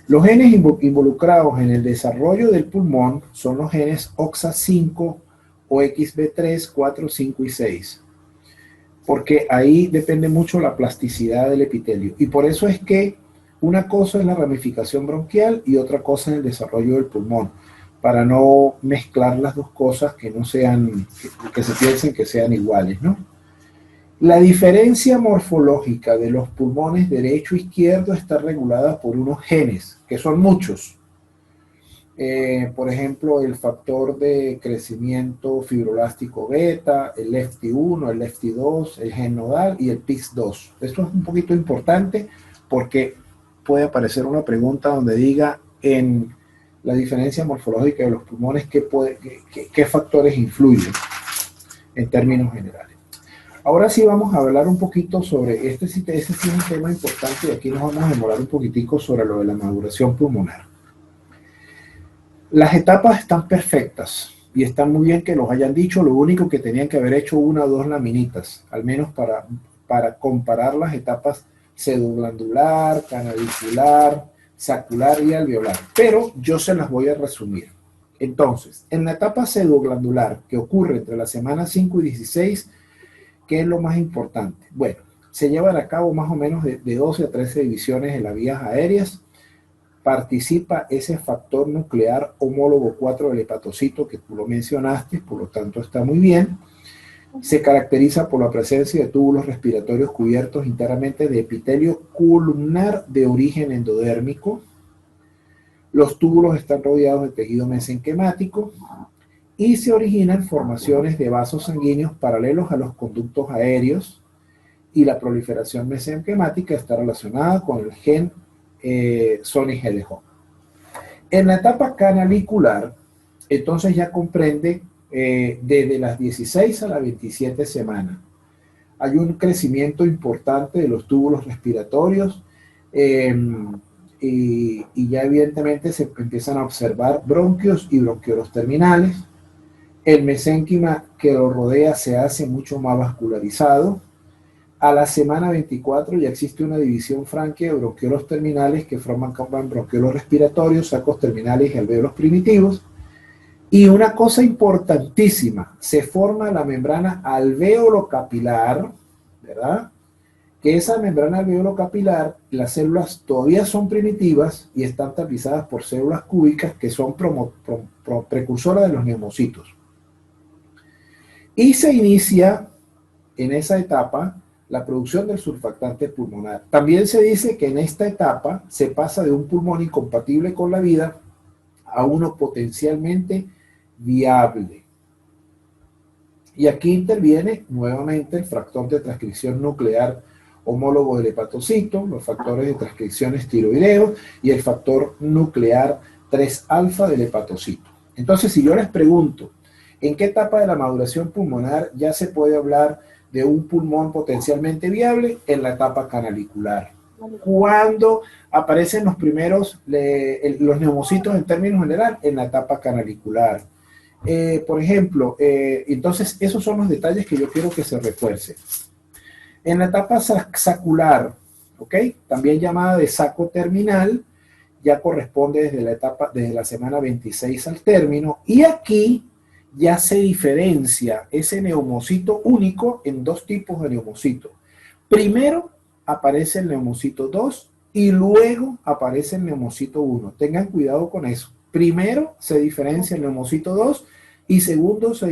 Los genes involucrados en el desarrollo del pulmón son los genes OXA5 o XB3, 4, 5 y 6. Porque ahí depende mucho la plasticidad del epitelio. Y por eso es que una cosa es la ramificación bronquial y otra cosa es el desarrollo del pulmón, para no mezclar las dos cosas que no sean, que se piensen que sean iguales, ¿no? La diferencia morfológica de los pulmones derecho e izquierdo está regulada por unos genes, que son muchos. Por ejemplo, el factor de crecimiento fibroelástico beta, el LEFT1, el LEFT2, el gen nodal y el PIX2. Esto es un poquito importante porque puede aparecer una pregunta donde diga en la diferencia morfológica de los pulmones qué factores influyen en términos generales. Ahora sí vamos a hablar un poquito sobre, ese sí es un tema importante, y aquí nos vamos a demorar un poquitico sobre lo de la maduración pulmonar. Las etapas están perfectas y están muy bien que los hayan dicho. Lo único que tenían que haber hecho 1 o 2 laminitas, al menos para comparar las etapas pseudoglandular, canalicular, sacular y alveolar. Pero yo se las voy a resumir. Entonces, en la etapa pseudoglandular, que ocurre entre las semanas 5 y 16, ¿qué es lo más importante? Bueno, se llevan a cabo más o menos de 12 a 13 divisiones en las vías aéreas. Participa ese factor nuclear homólogo 4 del hepatocito que tú lo mencionaste, por lo tanto está muy bien. Se caracteriza por la presencia de túbulos respiratorios cubiertos internamente de epitelio columnar de origen endodérmico. Los túbulos están rodeados de tejido mesenquemático y se originan formaciones de vasos sanguíneos paralelos a los conductos aéreos, y la proliferación mesenquemática está relacionada con el gen Sony-GDJ. En la etapa canalicular, entonces ya comprende desde las 16 a las 27 semanas. Hay un crecimiento importante de los túbulos respiratorios y ya evidentemente se empiezan a observar bronquios y bronquiolos terminales. El mesénquima que lo rodea se hace mucho más vascularizado. A la semana 24 ya existe una división franca de bronquiolos terminales que forman bronquiolos respiratorios, sacos terminales y alvéolos primitivos. Y una cosa importantísima, se forma la membrana alveolo-capilar, ¿verdad? Que esa membrana alveolo-capilar, las células todavía son primitivas y están tapizadas por células cúbicas que son precursoras de los neumocitos. Y se inicia en esa etapa la producción del surfactante pulmonar. También se dice que en esta etapa se pasa de un pulmón incompatible con la vida a uno potencialmente viable. Y aquí interviene nuevamente el factor de transcripción nuclear homólogo del hepatocito, los factores de transcripción estiroideos y el factor nuclear 3-alfa del hepatocito. Entonces, si yo les pregunto, ¿en qué etapa de la maduración pulmonar ya se puede hablar de un pulmón potencialmente viable? En la etapa canalicular. ¿Cuándo aparecen los primeros, los neumocitos en términos general? En la etapa canalicular. Por ejemplo, entonces esos son los detalles que yo quiero que se refuercen. En la etapa sacular, ¿ok? También llamada de saco terminal, ya corresponde desde la semana 26 al término, y aquí ya se diferencia ese neumocito único en dos tipos de neumocito. Primero aparece el neumocito 2 y luego aparece el neumocito 1. Tengan cuidado con eso. Primero se diferencia el neumocito 2 y segundo se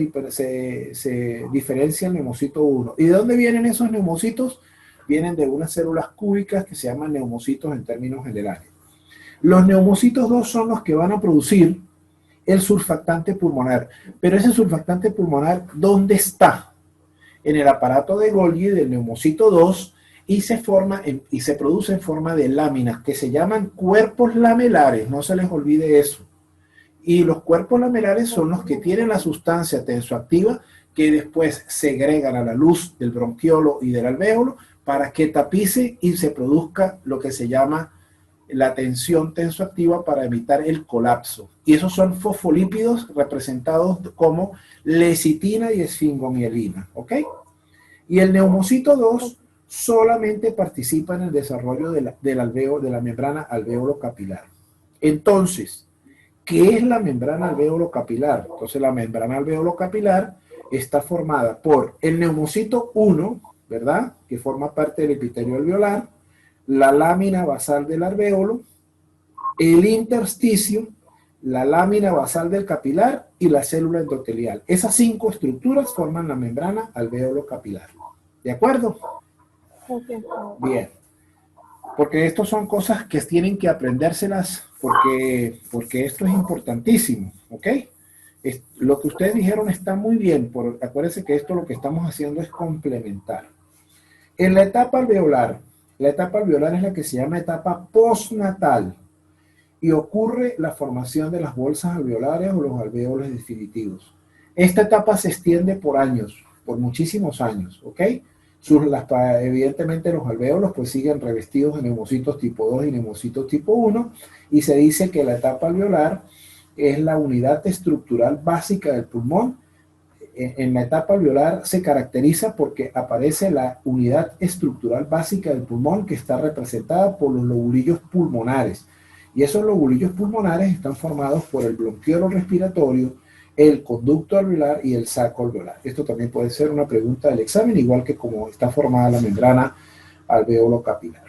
diferencia el neumocito 1. ¿Y de dónde vienen esos neumocitos? Vienen de unas células cúbicas que se llaman neumocitos en términos generales. Los neumocitos 2 son los que van a producir el surfactante pulmonar. Pero ese surfactante pulmonar, ¿dónde está? En el aparato de Golgi del neumocito 2 y se produce en forma de láminas que se llaman cuerpos lamelares. No se les olvide eso. Y los cuerpos lamelares son los que tienen la sustancia tensoactiva que después segregan a la luz del bronquiolo y del alvéolo para que tapice y se produzca lo que se llama la tensión tensoactiva para evitar el colapso. Y esos son fosfolípidos representados como lecitina y esfingomielina, ¿ok? Y el neumocito 2 solamente participa en el desarrollo de la membrana alvéolo capilar. Entonces, ¿qué es la membrana alvéolo capilar? Entonces, la membrana alvéolo capilar está formada por el neumocito 1, ¿verdad? Que forma parte del epitelio alveolar, la lámina basal del alvéolo, el intersticio, la lámina basal del capilar y la célula endotelial. Esas 5 estructuras forman la membrana alvéolo capilar. ¿De acuerdo? Bien. Porque estas son cosas que tienen que aprendérselas porque esto es importantísimo, ¿ok? Lo que ustedes dijeron está muy bien, acuérdense que esto lo que estamos haciendo es complementar. En la etapa alveolar es la que se llama etapa postnatal y ocurre la formación de las bolsas alveolares o los alvéolos definitivos. Esta etapa se extiende por años, por muchísimos años, ¿ok? Evidentemente los alvéolos pues siguen revestidos de neumocitos tipo 2 y neumocitos tipo 1 y se dice que la etapa alveolar es la unidad estructural básica del pulmón en la etapa alveolar se caracteriza porque aparece la unidad estructural básica del pulmón, que está representada por los lobulillos pulmonares. Y esos lobulillos pulmonares están formados por el bronquiolo respiratorio, el conducto alveolar y el saco alveolar. Esto también puede ser una pregunta del examen, igual que cómo está formada la membrana alveolo-capilar.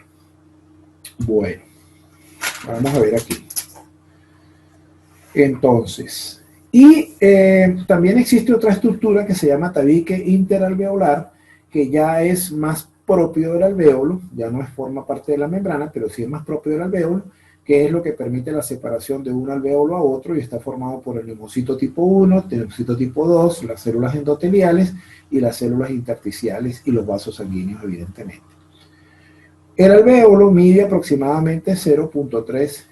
Bueno, vamos a ver aquí. Entonces, también existe otra estructura que se llama tabique interalveolar, que ya es más propio del alvéolo, ya no forma parte de la membrana, pero sí es más propio del alvéolo, que es lo que permite la separación de un alvéolo a otro y está formado por el neumocito tipo 1, el neumocito tipo 2, las células endoteliales y las células intersticiales y los vasos sanguíneos, evidentemente. El alvéolo mide aproximadamente 0.3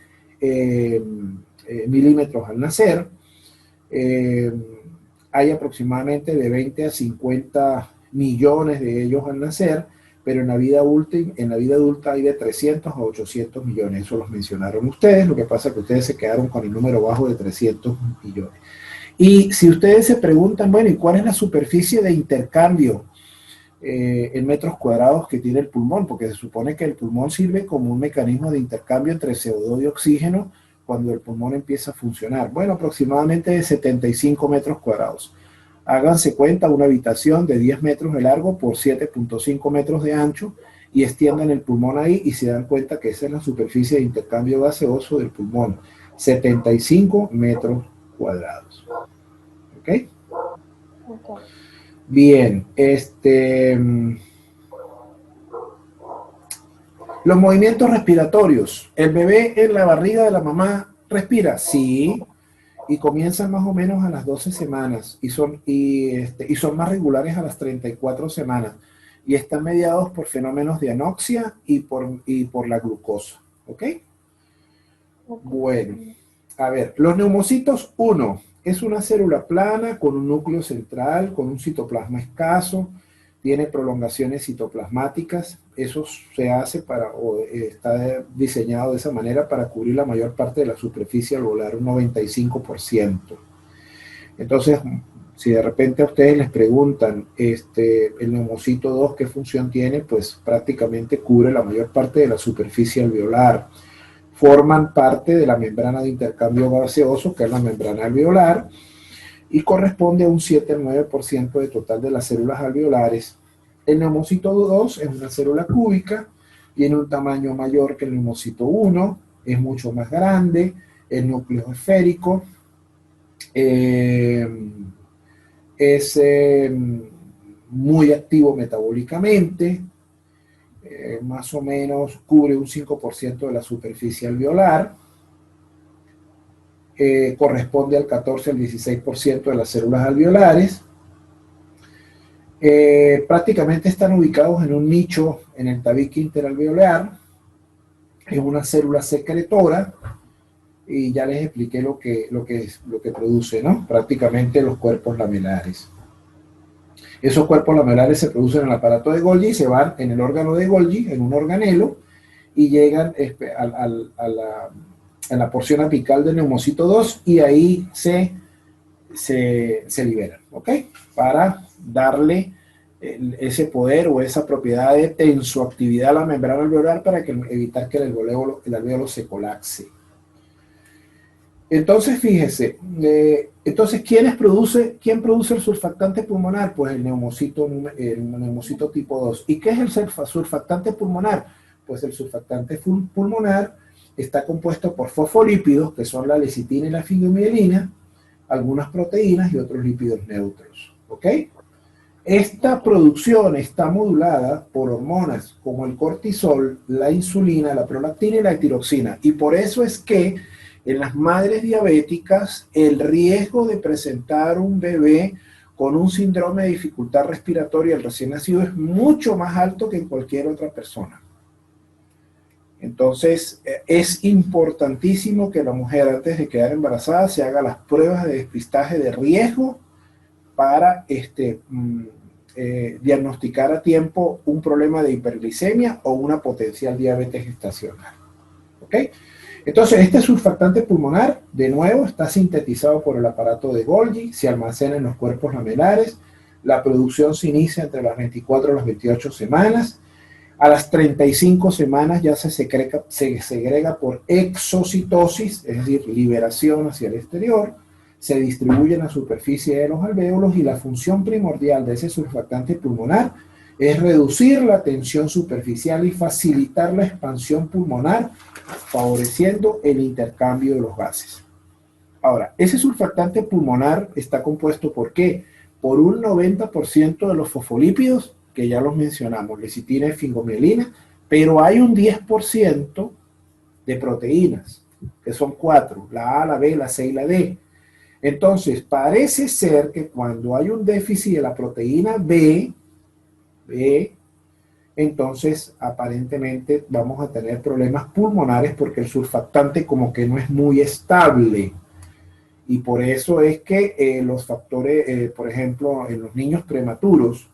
milímetros al nacer. Hay aproximadamente de 20 a 50 millones de ellos al nacer, pero en la vida adulta hay de 300 a 800 millones, eso los mencionaron ustedes, lo que pasa es que ustedes se quedaron con el número bajo de 300 millones. Y si ustedes se preguntan, bueno, ¿y cuál es la superficie de intercambio en metros cuadrados que tiene el pulmón? Porque se supone que el pulmón sirve como un mecanismo de intercambio entre CO2 y oxígeno cuando el pulmón empieza a funcionar. Bueno, aproximadamente de 75 metros cuadrados. Háganse cuenta, una habitación de 10 metros de largo por 7.5 metros de ancho y extiendan el pulmón ahí y se dan cuenta que esa es la superficie de intercambio gaseoso del pulmón. 75 metros cuadrados. ¿Ok? Ok. Bien, los movimientos respiratorios. ¿El bebé en la barriga de la mamá respira? Sí, y comienzan más o menos a las 12 semanas y son más regulares a las 34 semanas y están mediados por fenómenos de anoxia y por la glucosa. ¿Ok? Bueno, a ver, los neumocitos 1 es una célula plana con un núcleo central, con un citoplasma escaso, tiene prolongaciones citoplasmáticas. Eso se hace está diseñado de esa manera para cubrir la mayor parte de la superficie alveolar, un 95%. Entonces, si de repente a ustedes les preguntan el neumocito 2 qué función tiene, pues prácticamente cubre la mayor parte de la superficie alveolar. Forman parte de la membrana de intercambio gaseoso, que es la membrana alveolar, y corresponde a un 7 al 9% de total de las células alveolares. El neumocito 2 es una célula cúbica, tiene un tamaño mayor que el neumocito 1, es mucho más grande, el núcleo es esférico, es muy activo metabólicamente, más o menos cubre un 5% de la superficie alveolar, corresponde al 14 al 16% de las células alveolares. Prácticamente están ubicados en un nicho en el tabique interalveolar. Es una célula secretora y ya les expliqué lo que produce, ¿no? Prácticamente los cuerpos lamelares. Esos cuerpos lamelares se producen en el aparato de Golgi, se van en el órgano de Golgi, en un organelo, y llegan a la porción apical del neumocito 2 y ahí se liberan, ¿ok? Para darle ese poder o esa propiedad de tensoactividad a la membrana alveolar para evitar que el alvéolo se colapse. Entonces, fíjese, ¿quién produce el surfactante pulmonar? Pues el neumocito tipo 2. ¿Y qué es el surfactante pulmonar? Pues el surfactante pulmonar está compuesto por fosfolípidos, que son la lecitina y la fibromielina, algunas proteínas y otros lípidos neutros. ¿Ok? Esta producción está modulada por hormonas como el cortisol, la insulina, la prolactina y la tiroxina. Y por eso es que en las madres diabéticas el riesgo de presentar un bebé con un síndrome de dificultad respiratoria al recién nacido es mucho más alto que en cualquier otra persona. Entonces, es importantísimo que la mujer antes de quedar embarazada se haga las pruebas de despistaje de riesgo para diagnosticar a tiempo un problema de hiperglicemia o una potencial diabetes gestacional. ¿Ok? Entonces, este surfactante pulmonar, de nuevo, está sintetizado por el aparato de Golgi, se almacena en los cuerpos lamelares, la producción se inicia entre las 24 y las 28 semanas, a las 35 semanas ya se segrega por exocitosis, es decir, liberación hacia el exterior, se distribuye en la superficie de los alvéolos y la función primordial de ese surfactante pulmonar es reducir la tensión superficial y facilitar la expansión pulmonar, favoreciendo el intercambio de los gases. Ahora, ese surfactante pulmonar está compuesto ¿por qué? Por un 90% de los fosfolípidos, que ya los mencionamos, lecitina y fingomielina, pero hay un 10% de proteínas, que son 4, la A, la B, la C y la D. Entonces, parece ser que cuando hay un déficit de la proteína B, entonces aparentemente vamos a tener problemas pulmonares porque el surfactante como que no es muy estable. Y por eso es que los factores, por ejemplo, en los niños prematuros,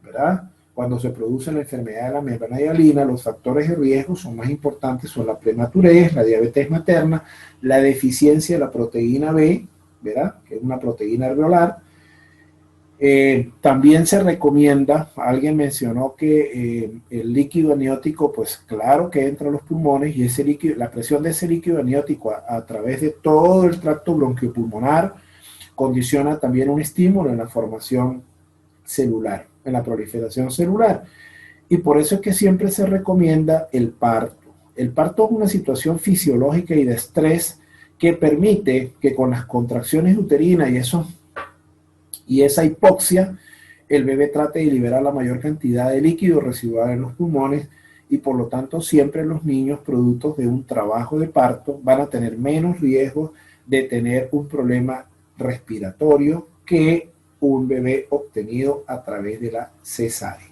¿verdad? Cuando se produce la enfermedad de la membrana hialina, los factores de riesgo son más importantes, son la prematurez, la diabetes materna, la deficiencia de la proteína B, ¿verdad? Que es una proteína alveolar. También se recomienda, alguien mencionó que el líquido amniótico, pues claro que entra a los pulmones y ese líquido, la presión de ese líquido amniótico a través de todo el tracto bronquiopulmonar condiciona también un estímulo en la formación celular, en la proliferación celular. Y por eso es que siempre se recomienda el parto. El parto es una situación fisiológica y de estrés que permite que con las contracciones uterinas y esa hipoxia, el bebé trate de liberar la mayor cantidad de líquido residual en los pulmones y por lo tanto siempre los niños productos de un trabajo de parto van a tener menos riesgo de tener un problema respiratorio que un bebé obtenido a través de la cesárea.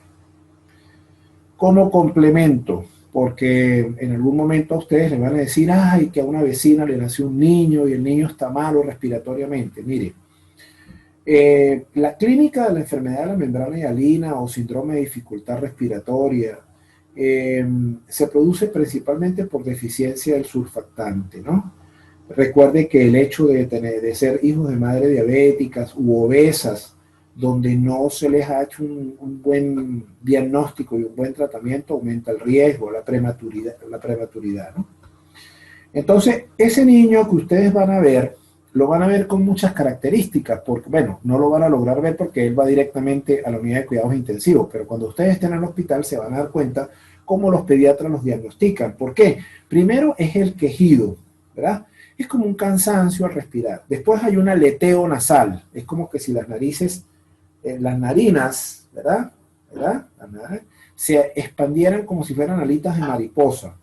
Como complemento, porque en algún momento a ustedes le van a decir, ay, que a una vecina le nació un niño y el niño está malo respiratoriamente. Mire, la clínica de la enfermedad de la membrana hialina o síndrome de dificultad respiratoria se produce principalmente por deficiencia del surfactante, ¿no? Recuerde que el hecho de ser hijos de madres diabéticas u obesas, donde no se les ha hecho un buen diagnóstico y un buen tratamiento, aumenta el riesgo, la prematuridad, ¿no? Entonces, ese niño que ustedes van a ver, lo van a ver con muchas características, porque, bueno, no lo van a lograr ver porque él va directamente a la unidad de cuidados intensivos, pero cuando ustedes estén en el hospital se van a dar cuenta cómo los pediatras los diagnostican. ¿Por qué? Primero es el quejido, ¿verdad? Es como un cansancio al respirar. Después hay un aleteo nasal, es como que si las narices, las narinas, ¿verdad? Se expandieran como si fueran alitas de mariposa.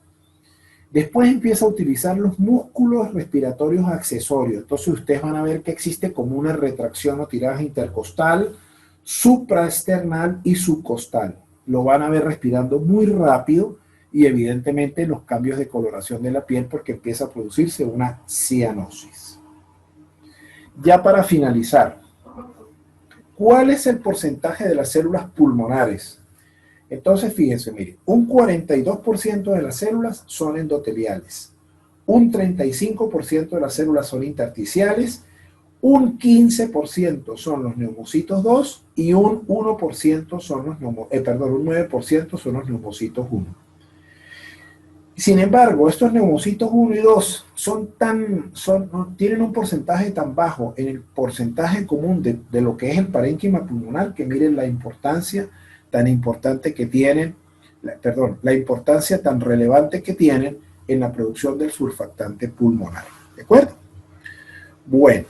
Después empieza a utilizar los músculos respiratorios accesorios. Entonces ustedes van a ver que existe como una retracción o tiraje intercostal, supraesternal y subcostal. Lo van a ver respirando muy rápido y evidentemente los cambios de coloración de la piel porque empieza a producirse una cianosis. Ya para finalizar, ¿cuál es el porcentaje de las células pulmonares? Entonces, fíjense, miren, un 42% de las células son endoteliales, un 35% de las células son intersticiales, un 15% son los neumocitos 2 y un 1% son los un 9% son los neumocitos 1. Sin embargo, estos neumocitos 1 y 2 tienen un porcentaje tan bajo en el porcentaje común de lo que es el parénquima pulmonar que miren la importancia tan importante que tienen, la importancia tan relevante que tienen en la producción del surfactante pulmonar. ¿De acuerdo? Bueno.